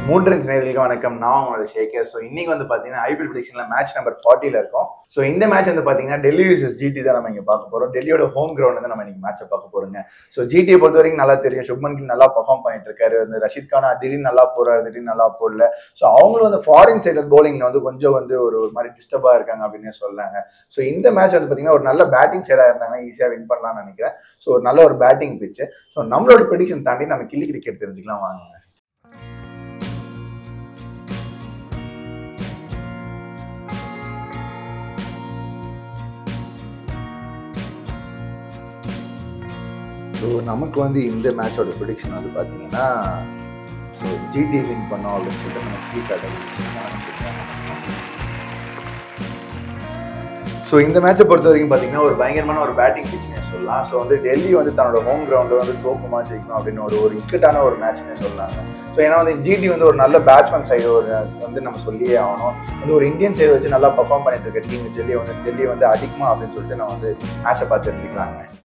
மூன்றின் நேயர்களுக்கு வணக்கம். நான் உங்களோட ஷேகர். ஸோ இன்னைக்கு வந்து பார்த்தீங்கன்னா ஐபிஎல் ப்ரெடிக்ஷன்ல மேட்ச் நம்பர் 40ல இருக்கும். ஸோ இந்த மேட்ச் வந்து பார்த்தீங்கன்னா டெல்லி விசஸ் ஜிடி தான் நம்ம இங்கே பார்க்க போகிறோம். டெல்லியோட ஹோம் கிரவுண்ட் வந்து நம்ம இன்னைக்கு மேட்சை பார்க்க போறோங்க. ஸோ ஜிடியை பொறுத்த வரைக்கும் நல்லா தெரியும். சுப்மன் கில் நல்லா பர்ஃபார்ம் பண்ணிட்டு இருக்காரு. வந்து ரஷீத் கானா திடீர்னு நல்லா போறாரு, திடீர்னு நல்லா போடல. ஸோ அவங்களும் வந்து ஃபாரின் சைடு பவுலிங் வந்து கொஞ்சம் வந்து ஒரு மாதிரி டிஸ்டர்பா இருக்காங்க அப்படின்னு சொல்லலாங்க. ஸோ இந்த மேட்ச் வந்து பார்த்தீங்கன்னா ஒரு நல்ல பேட்டிங் சைடாக இருந்தாங்கன்னா ஈஸியாக வின் பண்ணலாம்னு நினைக்கிறேன். ஸோ ஒரு நல்ல ஒரு பேட்டிங் பிச்சு. ஸோ நம்மளோட ப்ரெடிக்ஷன் தாண்டி நம்ம கில்லி கிரிக்கெட் தெரிஞ்சுக்கலாம் வாங்க. ஸோ நமக்கு வந்து இந்த மேட்சோட ப்ரெடிக்ஷன் வந்து பார்த்தீங்கன்னா ஸோ ஜிடி வின் பண்ணோம் அப்படின்னு சொல்லிட்டு நம்ம ஸோ இந்த மேட்சை பொறுத்த வரைக்கும் பார்த்தீங்கன்னா ஒரு பயங்கரமான ஒரு பேட்டிங் பிச்சுனே சொல்லலாம். ஸோ வந்து டெல்லி வந்து தன்னோட ஹோம் கிரவுண்டில் வந்து தோக்குமா ஜெயிக்கணும் அப்படின்னு ஒரு இக்கட்டான ஒரு மேட்ச்னே சொல்லலாங்க. ஸோ ஏன்னா வந்து ஜிடி வந்து ஒரு நல்ல பேட்ஸ்மேன் சைடு ஒரு வந்து நம்ம சொல்லியே ஆகணும். வந்து ஒரு இந்தியன் சைடு வச்சு நல்லா பர்ஃபார்ம் பண்ணிட்டு இருக்க டீம் டெல்லி வந்து அடிக்குமா அப்படின்னு சொல்லிட்டு நம்ம வந்து மேட்சை பார்த்து தெரிஞ்சுக்கலாங்க.